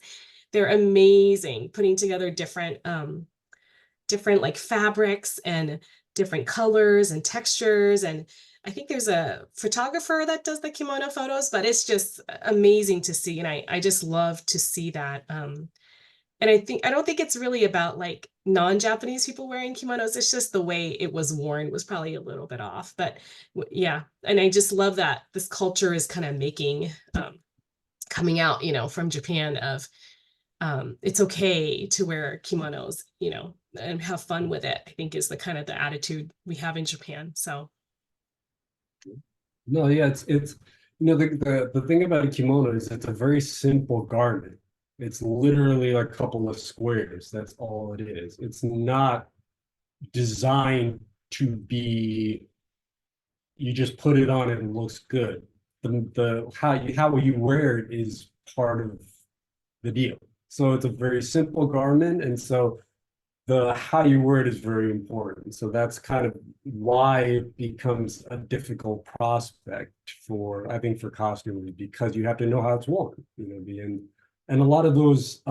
they're amazing, putting together different like fabrics and different colors and textures. And I think there's a photographer that does the kimono photos, but it's just amazing to see. And I just love to see that. And I don't think it's really about like non-Japanese people wearing kimonos. It's just the way it was worn was probably a little bit off, but yeah. And I just love that this culture is kind of making, coming out, from Japan of it's okay to wear kimonos, and have fun with it, I think is the kind of the attitude we have in Japan. So No, yeah, it's the thing about a kimono is it's a very simple garment. It's literally like a couple of squares. That's all it is. It's not designed to be, you just put it on and it looks good. The how you wear it is part of the deal. So it's a very simple garment, and so the how you wear it is very important. So that's kind of why it becomes a difficult prospect for, I think, for costumers, because you have to know how it's worn, and a lot of those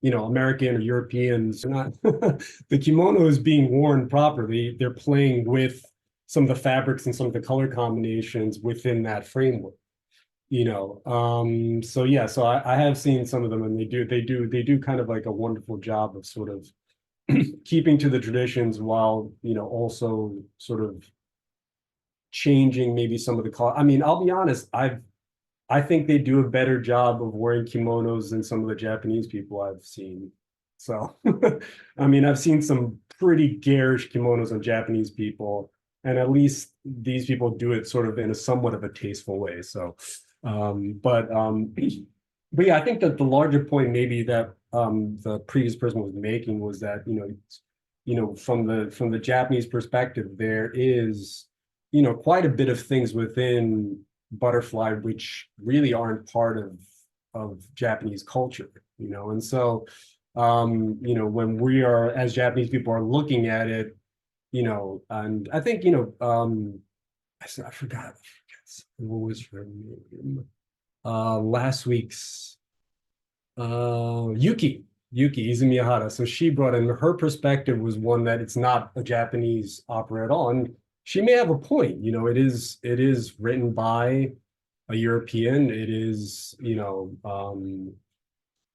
American or Europeans are not the kimono is being worn properly. They're playing with some of the fabrics and some of the color combinations within that framework. So yeah, so I have seen some of them, and they do kind of like a wonderful job of sort of keeping to the traditions while also sort of changing maybe some of the I mean, I'll be honest, I think they do a better job of wearing kimonos than some of the Japanese people I've seen. So I mean, I've seen some pretty garish kimonos on Japanese people, and at least these people do it sort of in a somewhat of a tasteful way. So but yeah, I think that the larger point maybe that the previous person was making was that from the Japanese perspective, there is quite a bit of things within butterfly which really aren't part of Japanese culture, and so when we are, as Japanese people, are looking at it, and I think I forgot what was her name? Last week's Yuki Izumihara. So she brought in, her perspective was one that it's not a Japanese opera at all. And she may have a point. It is written by a European. It is,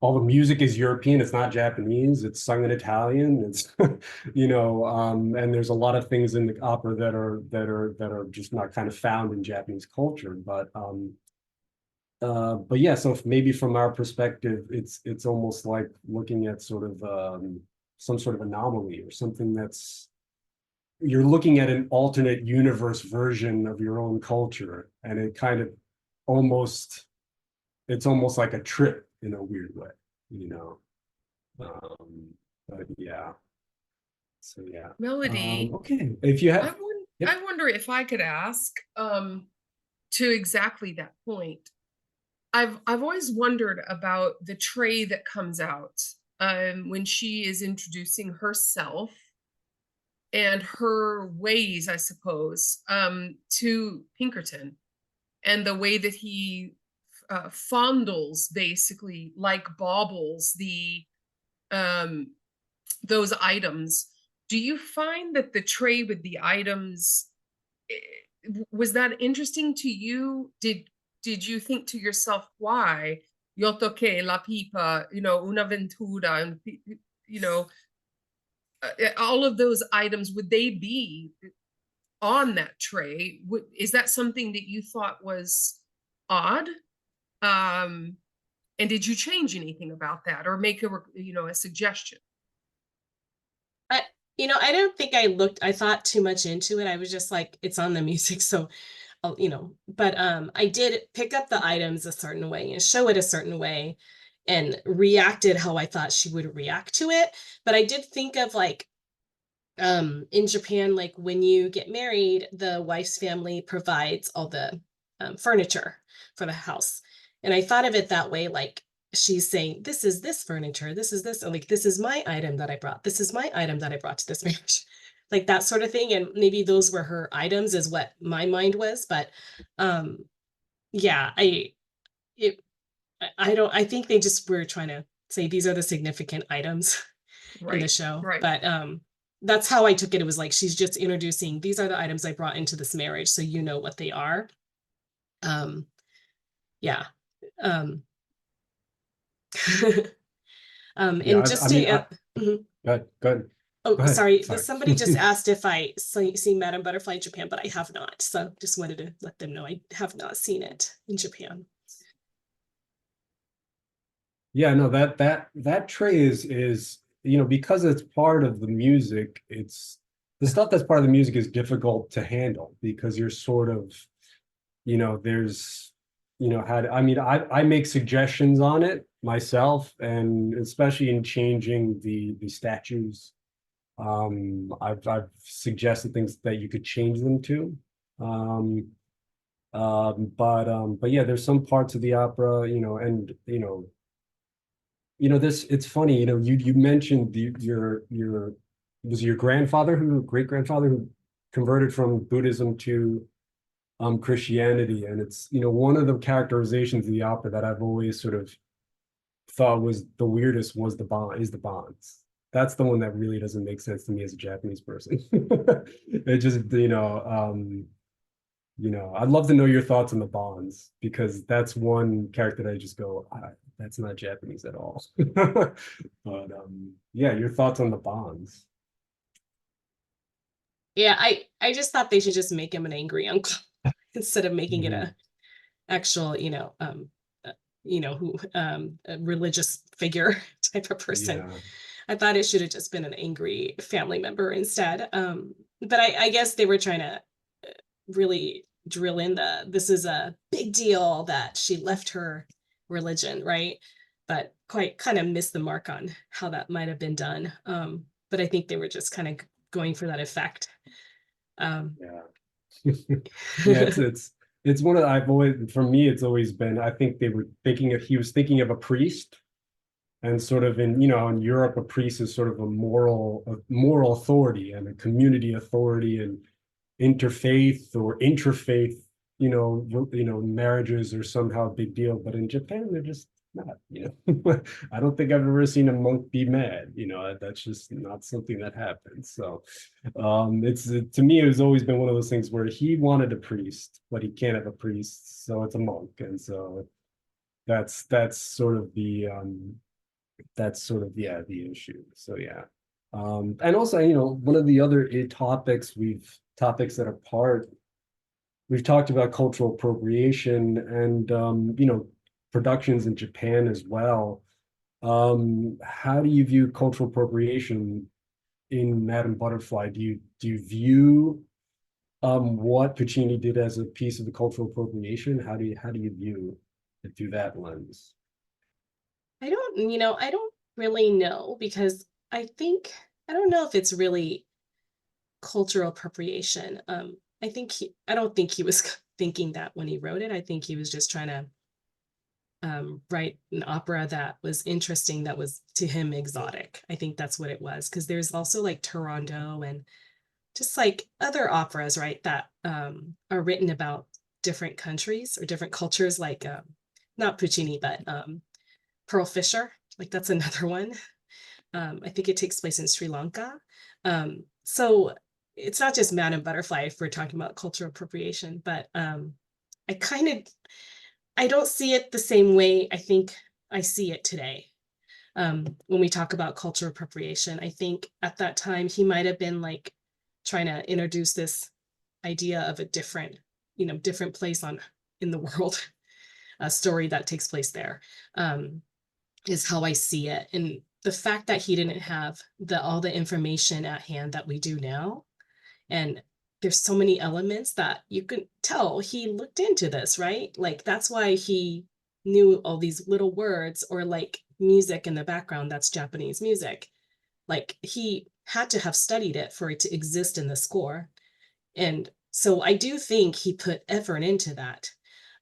all the music is European. It's not Japanese. It's sung in Italian. It's, and there's a lot of things in the opera that are just not kind of found in Japanese culture. But yeah, so maybe from our perspective, it's almost like looking at sort of some sort of anomaly or something you're looking at an alternate universe version of your own culture, and it kind of it's almost like a trip in a weird way, but yeah. So yeah. Melody, Okay. If you have, yeah. I wonder if I could ask to exactly that point. I've always wondered about the tray that comes out when she is introducing herself and her ways, I suppose, to Pinkerton, and the way that he fondles, basically like baubles, those items. Do you find that the tray with the items, was that interesting to you? Did you think to yourself, why? Yo toqué la pipa, una ventura, and all of those items, would they be on that tray? Is that something that you thought was odd? And did you change anything about that, or make a suggestion? I don't think I thought too much into it. I was just like, it's on the music, so but I did pick up the items a certain way and show it a certain way and reacted how I thought she would react to it. But I did think of like in Japan, like when you get married, the wife's family provides all the furniture for the house. And I thought of it that way, like she's saying, this is this furniture, this is this, and like, this is my item that I brought. This is my item that I brought to this marriage. Like that sort of thing. And maybe those were her items is what my mind was. But yeah, I think they just were trying to say these are the significant items in the show. Right. But that's how I took it. It was like, she's just introducing, these are the items I brought into this marriage, so you know what they are. Yeah. And Yeah, just Go ahead. Oh, Go ahead. sorry. Sorry. Somebody just asked if I seen Madame Butterfly in Japan, but I have not. So just wanted to let them know I have not seen it in Japan. Yeah, no, that tray is, you know, because it's part of the music, it's the stuff that's part of the music is difficult to handle because you're sort of, you know, there's, you know, I mean, I make suggestions on it myself, and especially in changing the statues. I've suggested things that you could change them to. Um, but yeah, there's some parts of the opera, you know, and this, it's funny, you know, you mentioned your was it your grandfather who great grandfather who converted from Buddhism to Christianity, and it's, you know, one of the characterizations of the opera that I've always sort of thought was the weirdest was the bonds. That's the one that really doesn't make sense to me as a Japanese person. It just, I'd love to know your thoughts on the bonds because that's one character that I just go, that's not Japanese at all. But yeah, your thoughts on the bonds. Yeah, I just thought they should just make him an angry uncle instead of making it Mhm. a actual, who a religious figure type of person. Yeah, I thought it should have just been an angry family member instead. But I guess they were trying to really drill in this is a big deal that she left her religion, right? But quite kind of missed the mark on how that might have been done. But I think they were just kind of going for that effect. Um, yeah. Yeah, it's one of I've always for me it's always been I think they were thinking of he was thinking of a priest and sort of in, you know, in Europe a priest is sort of a moral authority and a community authority, and interfaith or intrafaith, marriages are somehow a big deal, but in Japan they're just not, I don't think I've ever seen a monk be mad, that's just not something that happens. So it's to me, it has always been one of those things where he wanted a priest, but he can't have a priest, so it's a monk. And so that's sort of yeah, the issue. So yeah. And also, one of the other topics that are we've talked about cultural appropriation and productions in Japan as well. How do you view cultural appropriation in Madame Butterfly? Do you view what Puccini did as a piece of the cultural appropriation? How do you view it through that lens? I don't really know because I don't know if it's really cultural appropriation. I don't think he was thinking that when he wrote it. I think he was just trying to write an opera that was interesting, that was to him exotic. I think that's what it was. Because there's also like Toronto and just like other operas, right, that are written about different countries or different cultures, like not Puccini, but Pearl Fisher. Like that's another one. I think it takes place in Sri Lanka. So it's not just Madame Butterfly if we're talking about cultural appropriation, but I kind of I don't see it the same way I think I see it today. When we talk about cultural appropriation, I think at that time he might have been like trying to introduce this idea of a different place in the world, a story that takes place there. Is how I see it. And the fact that he didn't have all the information at hand that we do now, and there's so many elements that you can tell he looked into this, right? Like that's why he knew all these little words or like music in the background that's Japanese music. Like he had to have studied it for it to exist in the score. And so I do think he put effort into that.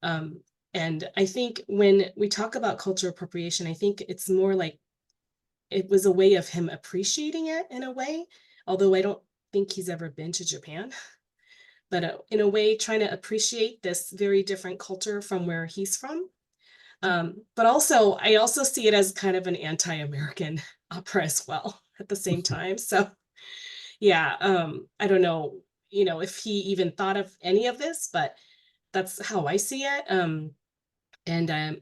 Um, and I think when we talk about cultural appropriation, I think it's more like it was a way of him appreciating it in a way, although I don't think he's ever been to Japan, but in a way, trying to appreciate this very different culture from where he's from. But also, I also see it as kind of an anti-American opera as well at the same time. So yeah, I don't know, if he even thought of any of this, but that's how I see it. And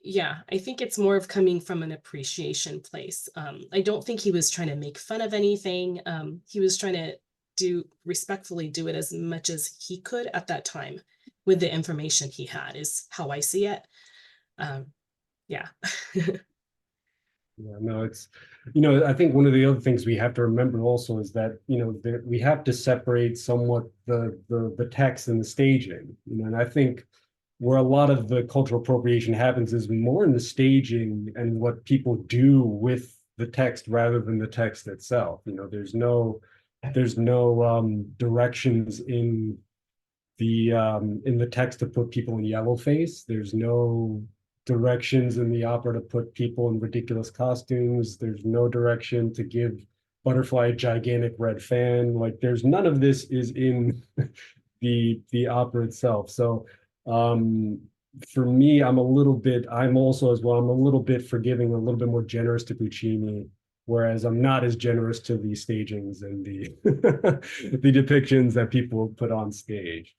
yeah, I think it's more of coming from an appreciation place. I don't think he was trying to make fun of anything. He was trying to respectfully do it as much as he could at that time with the information he had, is how I see it. Um, yeah. Yeah, no, it's, I think one of the other things we have to remember also is that, we have to separate somewhat the text and the staging, and I think where a lot of the cultural appropriation happens is more in the staging and what people do with the text rather than the text itself. There's no directions in the text to put people in yellowface. There's no directions in the opera to put people in ridiculous costumes. There's no direction to give Butterfly a gigantic red fan. Like, there's none of this is in the opera itself. So for me, I'm also as well, I'm a little bit forgiving, a little bit more generous to Puccini, whereas I'm not as generous to the stagings and the the depictions that people put on stage.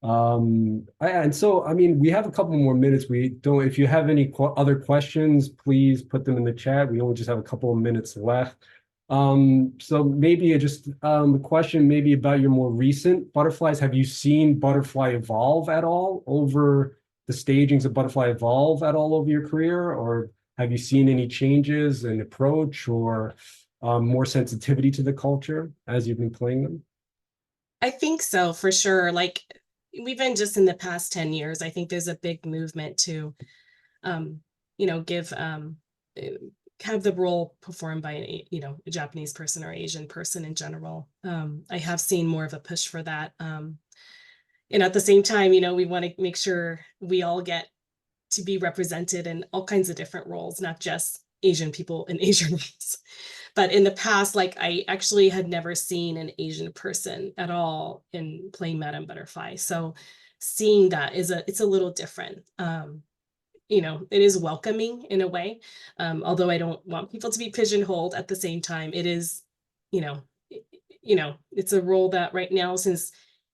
And so, I mean, we have a couple more minutes. If you have any other questions, please put them in the chat. We only just have a couple of minutes left. So maybe just a question maybe about your more recent butterflies. Have you seen Butterfly evolve at all over the stagings of Butterfly evolve at all over your career? Or have you seen any changes in approach or more sensitivity to the culture as you've been playing them? I think so, for sure. Like, even just in the past 10 years, I think there's a big movement to, give have the role performed by a Japanese person or Asian person in general. I have seen more of a push for that. And at the same time, we want to make sure we all get to be represented in all kinds of different roles, not just Asian people in Asian roles. But in the past, like, I actually had never seen an Asian person at all in playing Madame Butterfly. So seeing that it's a little different. It is welcoming in a way. Although I don't want people to be pigeonholed, at the same time, it is, it's a role that right now, since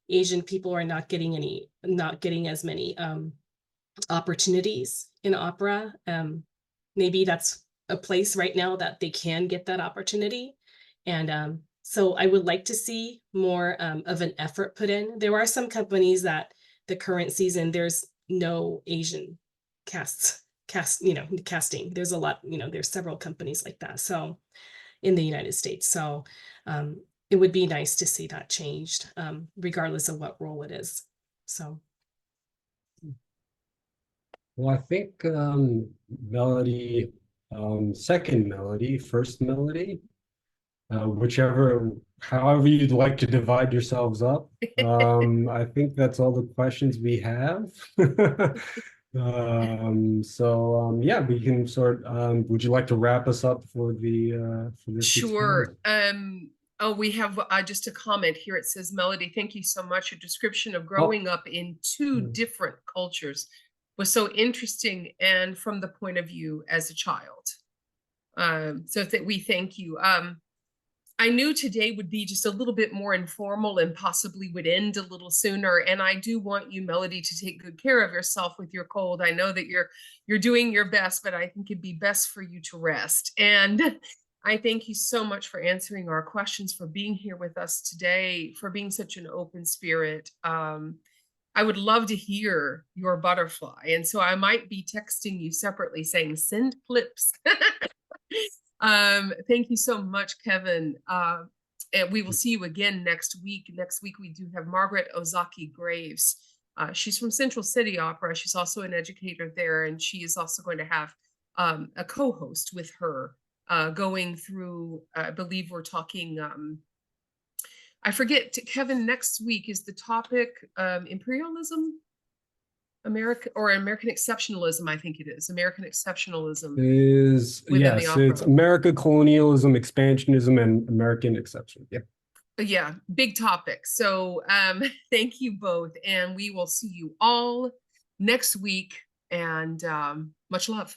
Asian people are not getting as many opportunities in opera, maybe that's a place right now that they can get that opportunity. And so I would like to see more of an effort put in. There are some companies that the current season, there's no Asian casting. There's a lot, there's several companies like that. So in the United States. So it would be nice to see that changed, regardless of what role it is. So. Well, I think melody, second melody, first melody, however you'd like to divide yourselves up. I think that's all the questions we have. Yeah, we can would you like to wrap us up for this week's Sure. panel? Oh, we have just a comment here. It says, Melody, thank you so much. A description of Oh. growing up in two different cultures was so interesting, and from the point of view as a child. So that we thank you. I knew today would be just a little bit more informal and possibly would end a little sooner. And I do want you, Melody, to take good care of yourself with your cold. I know that you're doing your best, but I think it'd be best for you to rest. And I thank you so much for answering our questions, for being here with us today, for being such an open spirit. I would love to hear your butterfly. And so I might be texting you separately saying, send clips. Thank you so much, Kevin. And we will see you again next week. Next week, we do have Margaret Ozaki Graves. She's from Central City Opera. She's also an educator there, and she is also going to have a co-host with her going through, I believe we're talking, I forget, Kevin, next week is the topic imperialism? American exceptionalism, I think it is. American exceptionalism within the opera. It's America, colonialism, expansionism, and American exception. Yeah. Yeah, big topic. So thank you both, and we will see you all next week, and much love.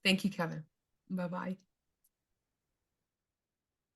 Thank you, Kevin. Bye-bye.